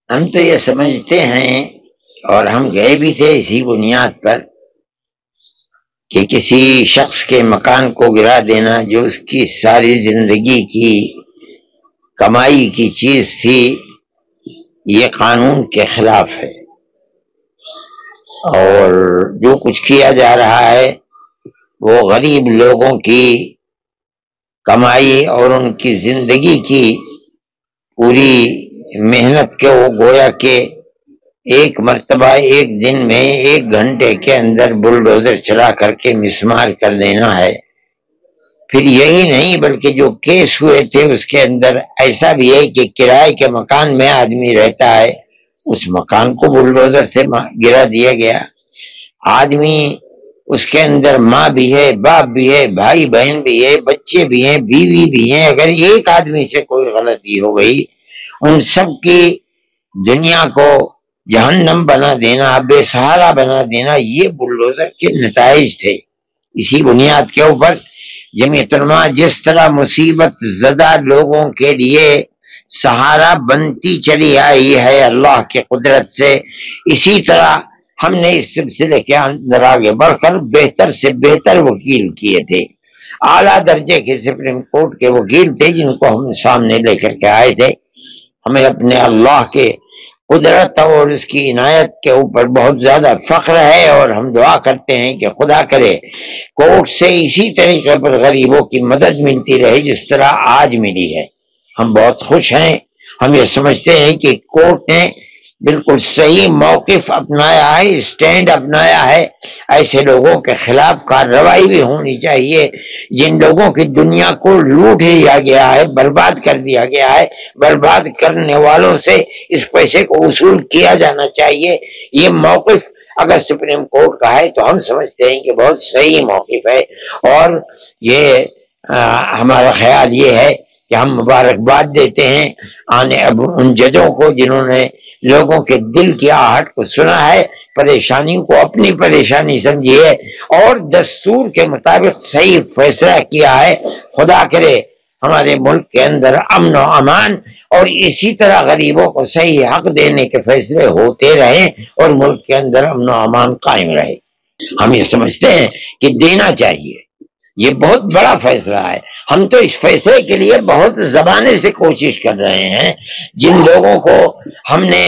ہم تو یہ سمجھتے ہیں، اور ہم گئے بھی تھے اسی بنیاد پر، کہ کسی شخص کے مکان کو گرا دینا جو اس کی ساری زندگی کی کمائی کی چیز تھی، یہ قانون کے خلاف ہے۔ اور جو کچھ کیا جا رہا ہے وہ غریب لوگوں کی کمائی اور ان کی زندگی کی پوری محنت کے وہ گویا کہ ایک مرتبہ ایک دن میں 1 گھنٹے کے اندر بلڈوزر چلا کر کے مسمار کر دینا ہے۔ پھر یہی نہیں بلکہ جو کیس ہوئے تھے اس کے اندر ایسا بھی ہے کہ کرائے کے مکان میں آدمی رہتا ہے، اس مکان کو بلڈوزر سے گرا دیا گیا۔ آدمی اس کے اندر ماں بھی ہے، باپ بھی ہے، بھائی بہن بھی ہے، بچے بھی ہیں، بیوی بھی ہیں، اگر ایک آدمی سے کوئی غلطی ہو گئی ان سب کی دنیا کو جہنم بنا دینا، بے سہارا بنا دینا، یہ بلڈوزر کے نتائج تھے۔ اسی بنیاد کے اوپر جمعیت علماء جس طرح مصیبت زدہ لوگوں کے لیے سہارا بنتی چلی آئی ہے اللہ کے قدرت سے، اسی طرح ہم نے اس سلسلے کے اندر آگے بڑھ کر بہتر سے بہتر وکیل کیے تھے۔ اعلیٰ درجے کے سپریم کورٹ کے وکیل تھے جن کو ہم سامنے لے کر کے آئے تھے۔ ہمیں اپنے اللہ کے قدرت اور اس کی عنایت کے اوپر بہت زیادہ فخر ہے، اور ہم دعا کرتے ہیں کہ خدا کرے کورٹ سے اسی طریقے پر غریبوں کی مدد ملتی رہے جس طرح آج ملی ہے۔ ہم بہت خوش ہیں، ہم یہ سمجھتے ہیں کہ کورٹ نے بالکل صحیح موقف اپنایا ہے، اسٹینڈ اپنایا ہے۔ ایسے لوگوں کے خلاف کارروائی بھی ہونی چاہیے جن لوگوں کی دنیا کو لوٹ لیا گیا ہے، برباد کر دیا گیا ہے۔ برباد کرنے والوں سے اس پیسے کو وصول کیا جانا چاہیے۔ یہ موقف اگر سپریم کورٹ کا ہے تو ہم سمجھتے ہیں کہ بہت صحیح موقف ہے، اور یہ ہمارا خیال یہ ہے کہ ہم مبارکباد دیتے ہیں ان ججوں کو جنہوں نے لوگوں کے دل کی آہٹ کو سنا ہے، پریشانی کو اپنی پریشانی سمجھی ہے، اور دستور کے مطابق صحیح فیصلہ کیا ہے۔ خدا کرے ہمارے ملک کے اندر امن و امان اور اسی طرح غریبوں کو صحیح حق دینے کے فیصلے ہوتے رہیں اور ملک کے اندر امن و امان قائم رہے۔ ہم یہ سمجھتے ہیں کہ دینا چاہیے، یہ بہت بڑا فیصلہ ہے۔ ہم تو اس فیصلے کے لیے بہت زمانے سے کوشش کر رہے ہیں۔ جن لوگوں کو ہم نے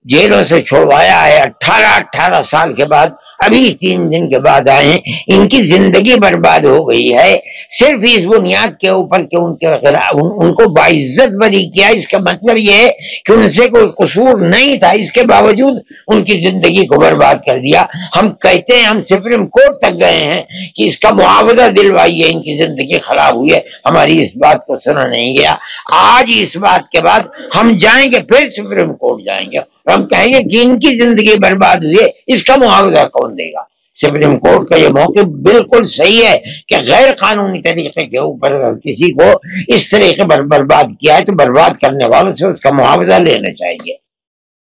جیلوں سے چھوڑوایا ہے 18 سال کے بعد، ابھی 3 دن کے بعد آئے ہیں، ان کی زندگی برباد ہو گئی ہے صرف اس بنیاد کے اوپر کہ ان کو باعزت بری کیا۔ اس کا مطلب یہ ہے کہ ان سے کوئی قصور نہیں تھا، اس کے باوجود ان کی زندگی کو برباد کر دیا۔ ہم کہتے ہیں، ہم سپریم کورٹ تک گئے ہیں کہ اس کا معاوضہ دلوائیے، ان کی زندگی خراب ہوئی ہے، ہماری اس بات کو سنا نہیں گیا۔ آج اس بات کے بعد ہم جائیں گے، پھر سپریم کورٹ جائیں گے، ہم کہیں گے کہ ان کی زندگی برباد ہوئی ہے، اس کا معاوضہ کون دے گا؟ سپریم کورٹ کا یہ موقف بالکل صحیح ہے کہ غیر قانونی طریقے کے اوپر اگر کسی کو اس طریقے پر برباد کیا ہے تو برباد کرنے والوں سے اس کا معاوضہ لینا چاہیے۔